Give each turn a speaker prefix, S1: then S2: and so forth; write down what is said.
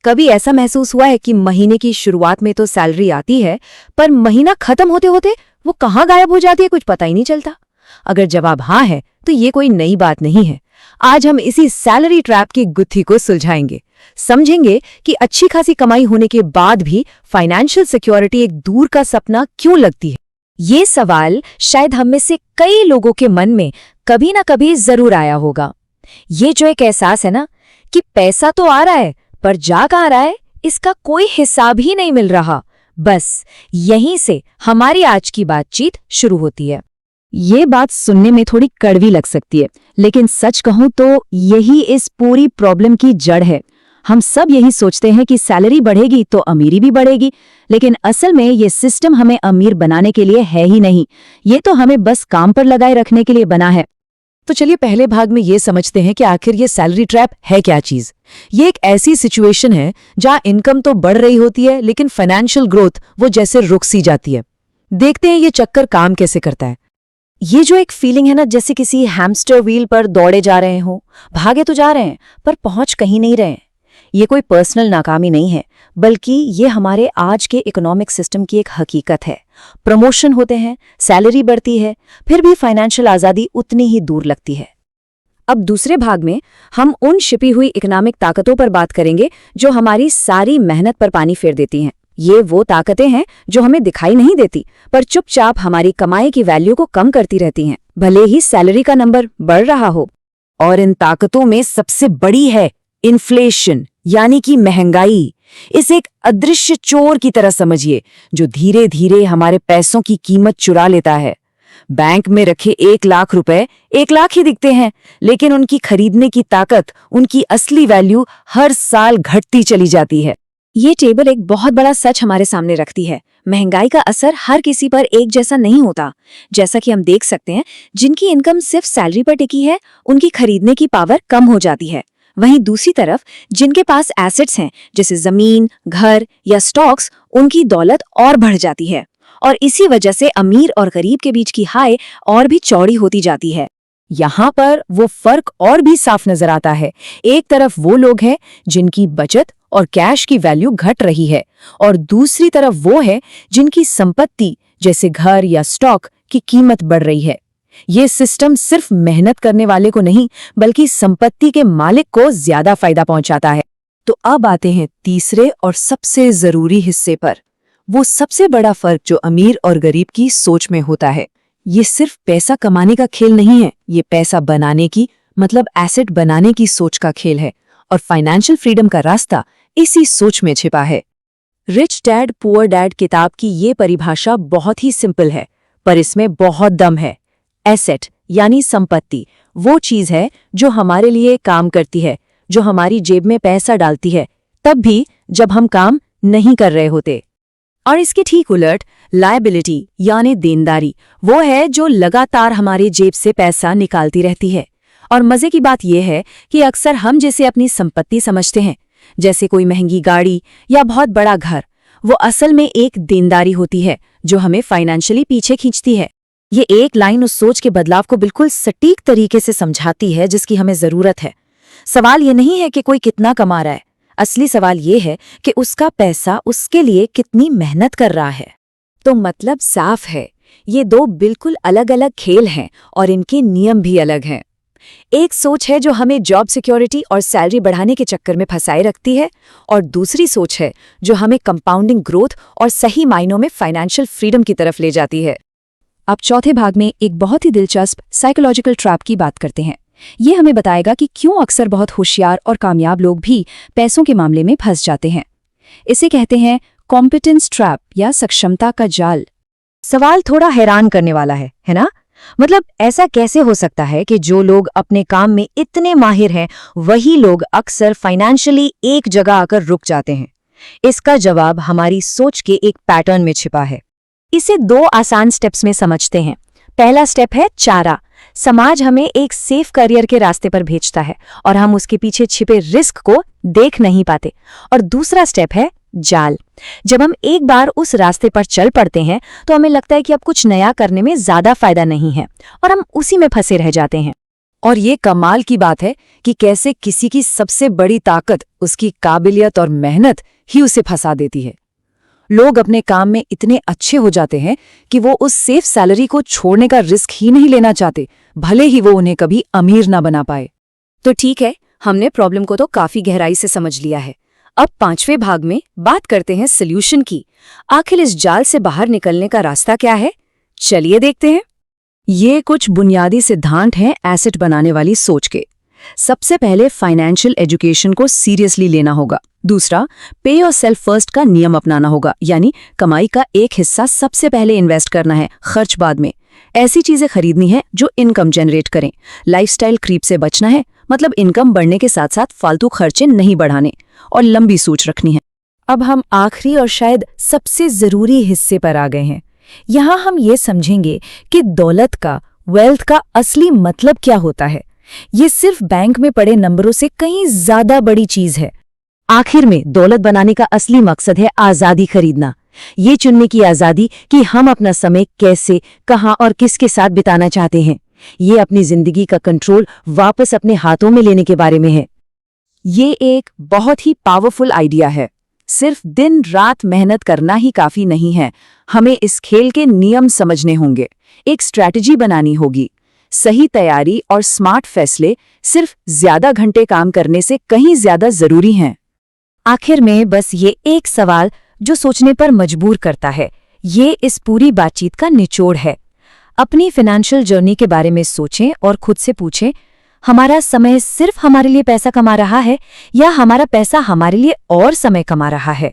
S1: कभी ऐसा महसूस हुआ है कि महीने की शुरुआत में तो सैलरी आती है, पर महीना खत्म होते होते वो कहाँ गायब हो जाती है, कुछ पता ही नहीं चलता? अगर जवाब हाँ है, तो ये कोई नई बात नहीं है। आज हम इसी सैलरी ट्रैप की गुत्थी को सुलझाएंगे, समझेंगे कि अच्छी खासी कमाई होने के बाद भी फाइनेंशियल सिक्योरिटी एक दूर का सपना क्यों लगती है। ये सवाल शायद हम में से कई लोगों के मन में कभी ना कभी जरूर आया होगा। ये जो एक एहसास है ना कि पैसा तो आ रहा है, पर जा कहाँ रहा है, इसका कोई हिसाब ही नहीं मिल रहा। बस यहीं से हमारी आज की बातचीत शुरू होती है। ये बात सुनने में थोड़ी कड़वी लग सकती है, लेकिन सच कहूं तो यही इस पूरी प्रॉब्लम की जड़ है। हम सब यही सोचते हैं कि सैलरी बढ़ेगी तो अमीरी भी बढ़ेगी, लेकिन असल में ये सिस्टम हमें अमीर बनाने के लिए है ही नहीं, ये तो हमें बस काम पर लगाए रखने के लिए बना है। तो चलिए पहले भाग में ये समझते हैं कि आखिर ये सैलरी ट्रैप है क्या चीज। ये एक ऐसी सिचुएशन है जहां इनकम तो बढ़ रही होती है, लेकिन फाइनेंशियल ग्रोथ वो जैसे रुक सी जाती है। देखते हैं ये चक्कर काम कैसे करता है। ये जो एक फीलिंग है ना, जैसे किसी हैमस्टर व्हील पर दौड़े जा रहे हो, भागे तो जा रहे हैं पर पहुंच कहीं नहीं रहे। ये कोई पर्सनल नाकामी नहीं है, बल्कि ये हमारे आज के इकोनॉमिक सिस्टम की एक हकीकत है। प्रमोशन होते हैं, सैलरी बढ़ती है, फिर भी फाइनेंशियल आज़ादी उतनी ही दूर लगती है। अब दूसरे भाग में हम उन छिपी हुई इकोनॉमिक ताकतों पर बात करेंगे जो हमारी सारी मेहनत पर पानी फेर देती हैं। ये वो ताकतें हैं जो हमें दिखाई नहीं देती, पर चुपचाप हमारी कमाई की वैल्यू को कम करती रहती हैं, भले ही सैलरी का नंबर बढ़ रहा हो। और इन ताकतों में सबसे बड़ी है इन्फ्लेशन, यानी कि महंगाई। इसे एक अदृश्य चोर की तरह समझिए, जो धीरे धीरे हमारे पैसों की कीमत चुरा लेता है। बैंक में रखे 1 लाख रुपए 1 लाख ही दिखते हैं, लेकिन उनकी खरीदने की ताकत, उनकी असली वैल्यू हर साल घटती चली जाती है। ये टेबल एक बहुत बड़ा सच हमारे सामने रखती है। महंगाई का असर हर किसी पर एक जैसा नहीं होता। जैसा कि हम देख सकते हैं, जिनकी इनकम सिर्फ सैलरी पर टिकी है, उनकी खरीदने की पावर कम हो जाती है। वहीं दूसरी तरफ जिनके पास एसेट्स हैं, जैसे जमीन, घर या स्टॉक्स, उनकी दौलत और बढ़ जाती है। और इसी वजह से अमीर और गरीब के बीच की खाई और भी चौड़ी होती जाती है। यहाँ पर वो फर्क और भी साफ नजर आता है। एक तरफ वो लोग हैं जिनकी बचत और कैश की वैल्यू घट रही है, और दूसरी तरफ वो है जिनकी संपत्ति, जैसे घर या स्टॉक, की कीमत बढ़ रही है। ये सिस्टम सिर्फ मेहनत करने वाले को नहीं, बल्कि संपत्ति के मालिक को ज्यादा फायदा पहुंचाता है। तो अब आते हैं तीसरे और सबसे जरूरी हिस्से पर, वो सबसे बड़ा फर्क जो अमीर और गरीब की सोच में होता है। ये सिर्फ पैसा कमाने का खेल नहीं है, ये पैसा बनाने की, मतलब एसेट बनाने की सोच का खेल है। और फाइनेंशियल फ्रीडम का रास्ता इसी सोच में छिपा है। रिच डैड पुअर डैड किताब की ये परिभाषा बहुत ही सिंपल है, पर इसमें बहुत दम है। एसेट यानी संपत्ति वो चीज है जो हमारे लिए काम करती है, जो हमारी जेब में पैसा डालती है, तब भी जब हम काम नहीं कर रहे होते। और इसके ठीक उलट लायबिलिटी यानी देनदारी वो है जो लगातार हमारी जेब से पैसा निकालती रहती है। और मजे की बात यह है कि अक्सर हम जैसे अपनी संपत्ति समझते हैं, जैसे कोई महंगी गाड़ी या बहुत बड़ा घर, वो असल में एक देनदारी होती है जो हमें फाइनेंशियली पीछे खींचती है। ये एक लाइन उस सोच के बदलाव को बिल्कुल सटीक तरीके से समझाती है जिसकी हमें जरूरत है। सवाल ये नहीं है कि कोई कितना कमा रहा है, असली सवाल ये है कि उसका पैसा उसके लिए कितनी मेहनत कर रहा है। तो मतलब साफ है, ये दो बिल्कुल अलग अलग खेल हैं और इनके नियम भी अलग हैं। एक सोच है जो हमें जॉब सिक्योरिटी और सैलरी बढ़ाने के चक्कर में फंसाए रखती है, और दूसरी सोच है जो हमें कंपाउंडिंग ग्रोथ और सही मायनों में फाइनेंशियल फ्रीडम की तरफ ले जाती है। अब चौथे भाग में एक बहुत ही दिलचस्प साइकोलॉजिकल ट्रैप की बात करते हैं। ये हमें बताएगा कि क्यों अक्सर बहुत होशियार और कामयाब लोग भी पैसों के मामले में फंस जाते हैं। इसे कहते हैं कॉम्पिटेंस ट्रैप या सक्षमता का जाल। सवाल थोड़ा हैरान करने वाला है ना? मतलब ऐसा कैसे हो सकता है कि जो लोग अपने काम में इतने माहिर हैं, वही लोग अक्सर फाइनेंशियली एक जगह आकर रुक जाते हैं? इसका जवाब हमारी सोच के एक पैटर्न में छिपा है। इसे 2 आसान स्टेप्स में समझते हैं। पहला स्टेप है चारा। समाज हमें एक सेफ करियर के रास्ते पर भेजता है और हम उसके पीछे छिपे रिस्क को देख नहीं पाते। और दूसरा स्टेप है जाल। जब हम एक बार उस रास्ते पर चल पड़ते हैं तो हमें लगता है कि अब कुछ नया करने में ज्यादा फायदा नहीं है और हम उसी में फंसे रह जाते हैं। और ये कमाल की बात है कि कैसे किसी की सबसे बड़ी ताकत उसकी काबिलियत और मेहनत ही उसे फंसा देती है। लोग अपने काम में इतने अच्छे हो जाते हैं कि वो उस सेफ सैलरी को छोड़ने का रिस्क ही नहीं लेना चाहते, भले ही वो उन्हें कभी अमीर ना बना पाए। तो ठीक है, हमने प्रॉब्लम को तो काफी गहराई से समझ लिया है। अब 5वें भाग में बात करते हैं सॉल्यूशन की। आखिर इस जाल से बाहर निकलने का रास्ता क्या है? चलिए देखते हैं। ये कुछ बुनियादी सिद्धांत हैं एसेट बनाने वाली सोच के। सबसे पहले फाइनेंशियल एजुकेशन को सीरियसली लेना होगा। दूसरा, पे योरसेल्फ फर्स्ट का नियम अपनाना होगा, यानी कमाई का एक हिस्सा सबसे पहले इन्वेस्ट करना है, खर्च बाद में। ऐसी चीजें खरीदनी है जो इनकम जनरेट करें। लाइफस्टाइल क्रीप से बचना है, मतलब इनकम बढ़ने के साथ साथ फालतू खर्चे नहीं बढ़ाने, और लंबी सोच रखनी है। अब हम आखिरी और शायद सबसे जरूरी हिस्से पर आ गए हैं। यहाँ हम ये समझेंगे कि दौलत का, वेल्थ का असली मतलब क्या होता है। ये सिर्फ बैंक में पड़े नंबरों से कहीं ज्यादा बड़ी चीज है। आखिर में दौलत बनाने का असली मकसद है आजादी खरीदना। ये चुनने की आजादी कि हम अपना समय कैसे, कहाँ और किसके साथ बिताना चाहते हैं। ये अपनी जिंदगी का कंट्रोल वापस अपने हाथों में लेने के बारे में है। ये एक बहुत ही पावरफुल आइडिया है। सिर्फ दिन रात मेहनत करना ही काफी नहीं है, हमें इस खेल के नियम समझने होंगे, एक स्ट्रैटेजी बनानी होगी। सही तैयारी और स्मार्ट फैसले सिर्फ ज्यादा घंटे काम करने से कहीं ज्यादा जरूरी हैं। आखिर में बस ये एक सवाल जो सोचने पर मजबूर करता है, ये इस पूरी बातचीत का निचोड़ है। अपनी फाइनेंशियल जर्नी के बारे में सोचें और खुद से पूछें, हमारा समय सिर्फ हमारे लिए पैसा कमा रहा है या हमारा पैसा हमारे लिए और समय कमा रहा है?